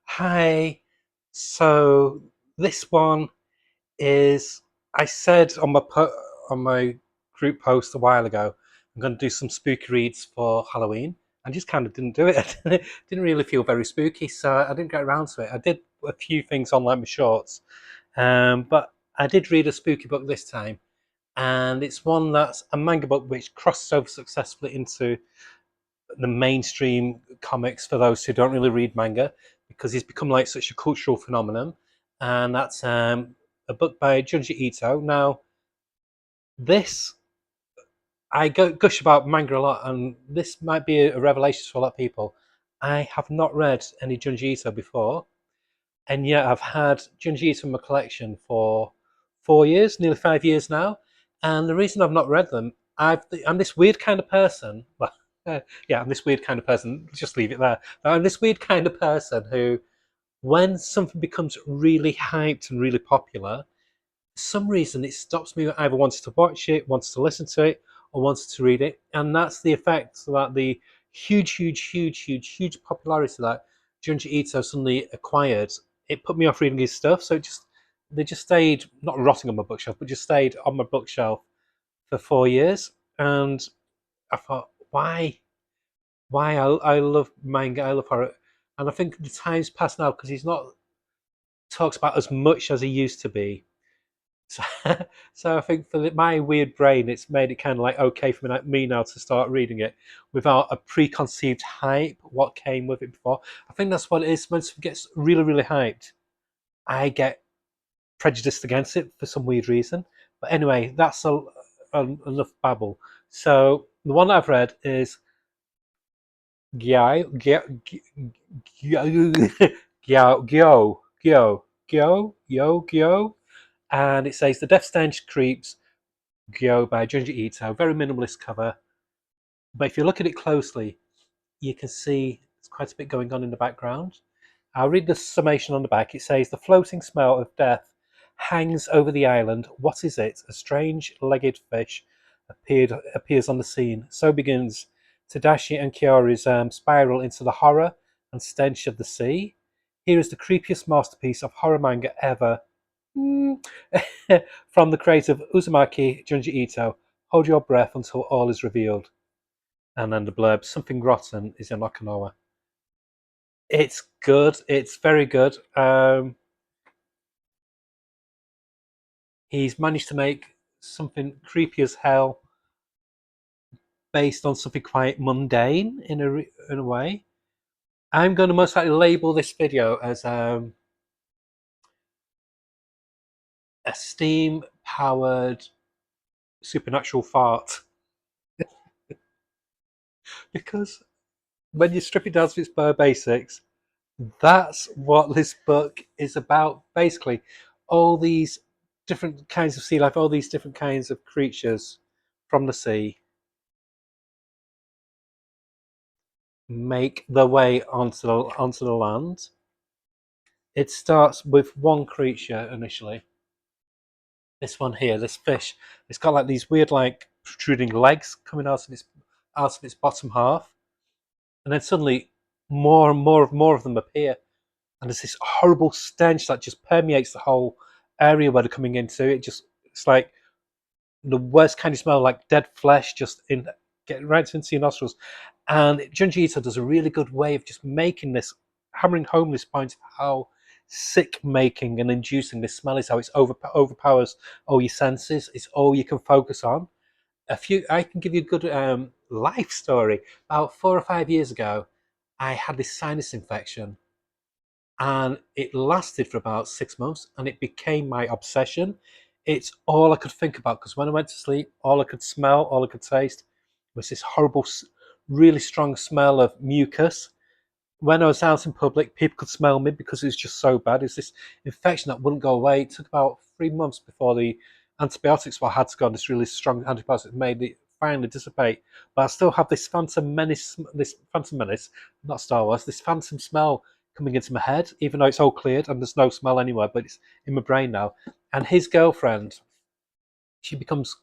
Hi. So this one is I said on my group post a while ago I'm going to do some spooky reads for Halloween. I just kind of didn't do it. Didn't really feel very spooky, so I didn't get around to it. I did a few things on like my shorts, but I did read a spooky book this time, and it's one that's a manga book which crosses over successfully into the mainstream comics for those who don't really read manga because he's become like such a cultural phenomenon. And that's a book by Junji Ito. Now, this, gush about manga a lot, and this might be a revelation to a lot of people. I have not read any Junji Ito before, and yet I've had Junji Ito in my collection for 4 years, nearly 5 years now. And the reason I've not read them, I'm this weird kind of person. Well, yeah, I'm this weird kind of person. Just leave it there. But I'm this weird kind of person who, when something becomes really hyped and really popular, for some reason it stops me either wants to watch it, wants to listen to it, or wants to read it. And that's the effect that the huge popularity that Junji Ito suddenly acquired. It put me off reading his stuff, so they just stayed not rotting on my bookshelf, but just stayed on my bookshelf for 4 years. And I thought, why? Why? I love manga, I love horror, and I think the time's passed now because he's not talks about as much as he used to be. So, so I think for my weird brain, it's made it kind of like okay for me now to start reading it without a preconceived hype. What came with it before? I think that's what it is. When something gets really hyped, I get prejudiced against it for some weird reason. But anyway, that's enough babble. So the one I've read is GYO, GYO, and it says the Death Stench Creeps GYO by Junji Ito. Very minimalist cover, but if you look at it closely, you can see there's quite a bit going on in the background. I'll read the summation on the back. It says the floating smell of death hangs over the island. What is it? A strange legged fish appears on the scene. So begins Tadashi and Kiyoru's spiral into the horror and stench of the sea. Here is the creepiest masterpiece of horror manga ever. From the creator of Uzumaki Junji Ito. Hold your breath until all is revealed. And then the blurb, something rotten is in Okinawa. It's good. It's very good. He's managed to make something creepy as hell based on something quite mundane in a way. I'm going to most likely label this video as a steam powered supernatural fart because when you strip it down to its bare basics, that's what this book is about. Basically, all these different kinds of sea life, all these different kinds of creatures from the sea make their way onto the land. It starts with one creature initially. This one here, this fish. It's got like these weird, like protruding legs coming out of its bottom half, and then suddenly more of them appear, and there's this horrible stench that just permeates the whole area where they're coming into. It's like the worst kind of smell, like dead flesh, just in getting right into your nostrils. And Junji Ito does a really good way of just making this, hammering home this point of how sick making and inducing this smell is, how it overpowers all your senses. It's all you can focus on. I can give you a good life story. About 4 or 5 years ago, I had this sinus infection, and it lasted for about 6 months, and it became my obsession. It's all I could think about because when I went to sleep, all I could smell, all I could taste was this horrible, really strong smell of mucus. When I was out in public, people could smell me because it was just so bad. It's this infection that wouldn't go away. It took about 3 months before the antibiotics were had to go on. This really strong antibiotic made it finally dissipate. But I still have this phantom menace, not Star Wars, this phantom smell coming into my head, even though it's all cleared and there's no smell anywhere, but it's in my brain now. And his girlfriend, she becomes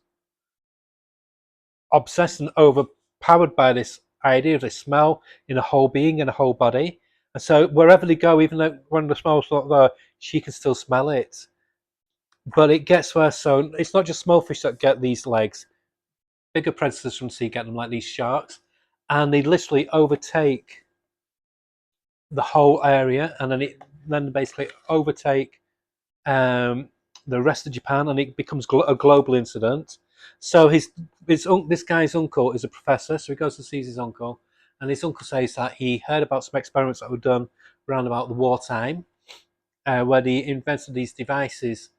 obsessed and overpowered by this idea of this smell in a whole being, in a whole body. And so wherever they go, even though when the small's not there, she can still smell it. But it gets worse. So it's not just small fish that get these legs. Bigger predators from the sea get them, like these sharks, and they literally overtake the whole area, and then basically overtake um, the rest of Japan, and it becomes a global incident. So this guy's uncle is a professor, so he goes and sees his uncle, and his uncle says that he heard about some experiments that were done around about the wartime, where they invented these devices,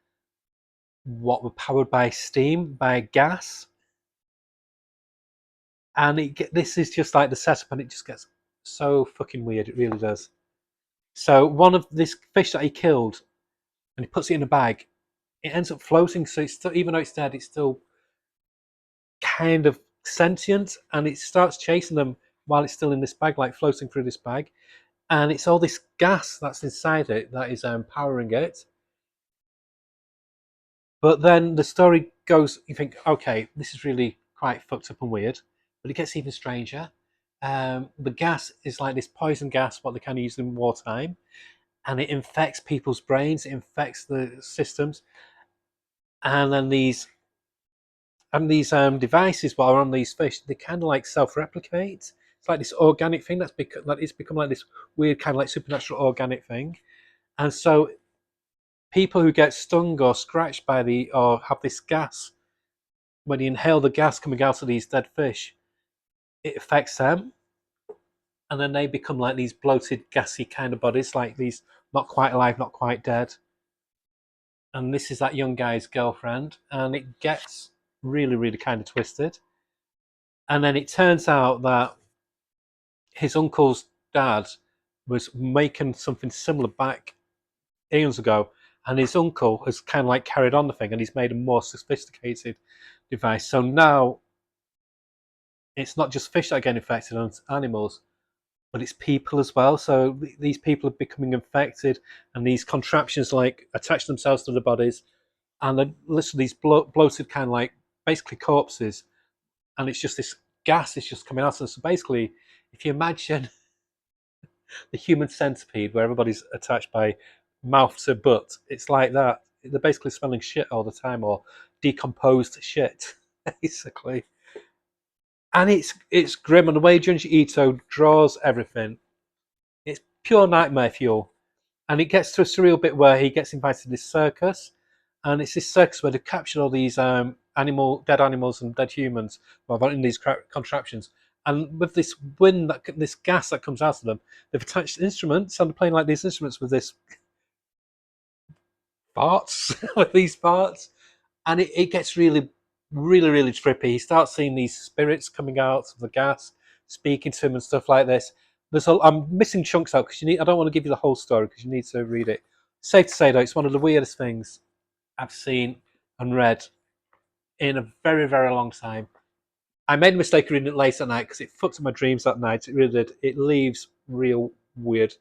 what were powered by steam, by gas, and this is just like the setup, and it just gets so fucking weird. It really does. So one of this fish that he killed, and he puts it in a bag, it ends up floating. So it's still, even though it's dead, it's still kind of sentient, and it starts chasing them while it's still in this bag, like floating through this bag. And it's all this gas that's inside it that is powering it. But then the story goes, you think, okay, this is really quite fucked up and weird. But it gets even stranger. The gas is like this poison gas, what they kind of use in wartime, and it infects people's brains, it infects the systems, and then these devices while are on these fish, they kind of like self-replicate. It's like this organic thing that it's become like this weird kind of like supernatural organic thing. And so people who get stung or scratched by or have this gas, when you inhale the gas coming out of these dead fish, it affects them, and then they become like these bloated, gassy kind of bodies, like these not quite alive, not quite dead. And this is that young guy's girlfriend, and it gets really, really kind of twisted. And then it turns out that his uncle's dad was making something similar back eons ago, and his uncle has kind of like carried on the thing, and he's made a more sophisticated device. So now it's not just fish that are getting infected, and animals, but it's people as well. So these people are becoming infected, and these contraptions like attach themselves to the bodies, and then literally these bloated kind of like basically corpses, and it's just this gas is just coming out of them. So basically, if you imagine the human centipede where everybody's attached by mouth to butt, it's like that. They're basically smelling shit all the time, or decomposed shit, basically. And it's grim, and the way Junji Ito draws everything, it's pure nightmare fuel. And it gets to a surreal bit where he gets invited to this circus, and it's this circus where they've captured all these dead animals and dead humans while in these contraptions. And with this wind, this gas that comes out of them, they've attached instruments, and they're playing like these instruments with this farts, with these farts, and it gets really, really, really trippy. He starts seeing these spirits coming out of the gas, speaking to him and stuff like this. I'm missing chunks out because I don't want to give you the whole story because you need to read it. Safe to say though, it's one of the weirdest things I've seen and read in a very, very long time. I made a mistake reading it late at night because it fucked up my dreams that night. It really did. It leaves real weird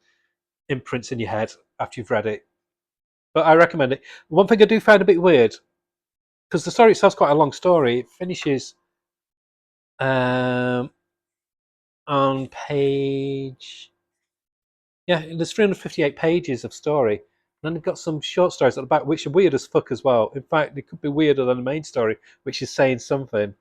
imprints in your head after you've read it. But I recommend it. One thing I do find a bit weird, because the story itself's quite a long story. It finishes um, on page. Yeah, there's 358 pages of story. And then they've got some short stories at the back, which are weird as fuck as well. In fact, they could be weirder than the main story, which is saying something.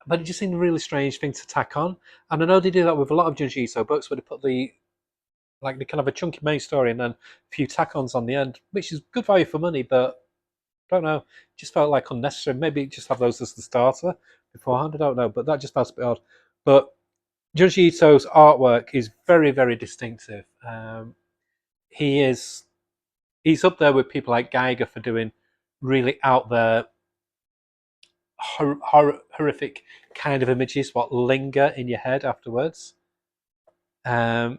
But it just seemed a really strange thing to tack on. And I know they do that with a lot of Junji Ito books, where they put they kind of have a chunky main story and then a few tack-ons on the end, which is good value for money, but I don't know, just felt like unnecessary. Maybe just have those as the starter beforehand. I don't know, but that just felt a bit odd. But Junji Ito's artwork is very, very distinctive. He is he's up there with people like Geiger for doing really out there horrific kind of images what linger in your head afterwards. Um,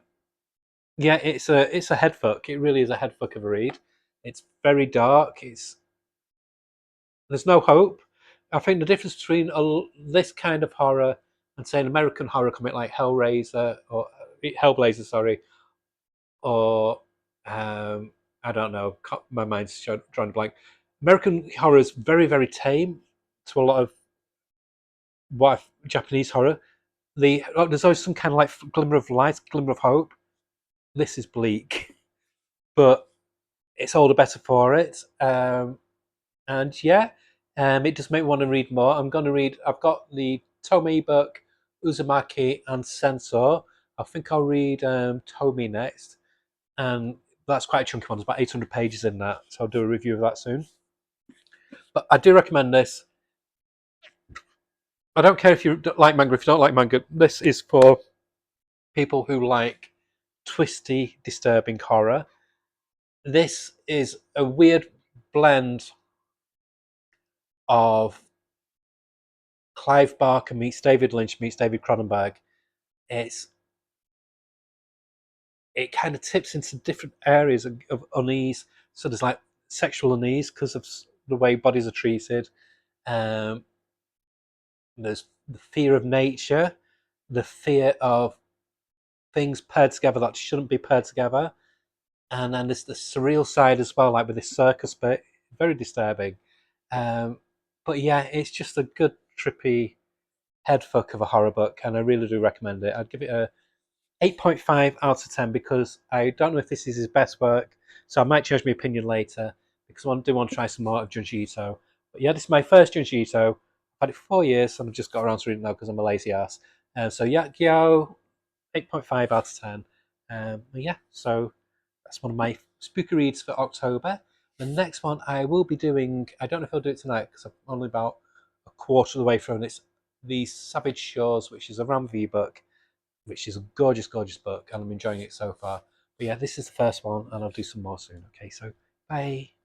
yeah, it's a head fuck. It really is a head fuck of a read. It's very dark. There's no hope. I think the difference between this kind of horror and say an American horror comic like Hellraiser or Hellblazer, sorry, or I don't know. My mind's drawing a blank. American horror is very, very tame to a lot of Japanese horror. there's always some kind of like glimmer of light, glimmer of hope. This is bleak, but it's all the better for it. And yeah, it does make me want to read more. I'm going to read. I've got the Tomi book, Uzumaki, and Sensor. I think I'll read Tomi next, and that's quite a chunky one. There's about 800 pages in that, so I'll do a review of that soon. But I do recommend this. I don't care if you like manga. If you don't like manga, this is for people who like twisty, disturbing horror. This is a weird blend of Clive Barker meets David Lynch meets David Cronenberg. It's it kind of tips into different areas of unease. So there's like sexual unease because of the way bodies are treated. Um, there's the fear of nature, the fear of things paired together that shouldn't be paired together, and then there's the surreal side as well, like with this circus bit, very disturbing. Um, but yeah, it's just a good trippy headfuck of a horror book, and I really do recommend it. I'd give it a 8.5 out of 10 because I don't know if this is his best work, so I might change my opinion later because I do want to try some more of Junji Ito. But yeah, this is my first Junji Ito. I've had it for 4 years, and I've just got around to reading it now because I'm a lazy ass. So yeah, GYO, 8.5 out of 10. Yeah, so that's one of my spooky reads for October. The next one I will be doing, I don't know if I'll do it tonight because I'm only about a quarter of the way through, and it's The Savage Shores, which is a Ram V book, which is a gorgeous, gorgeous book, and I'm enjoying it so far. But yeah, this is the first one, and I'll do some more soon. Okay, so bye.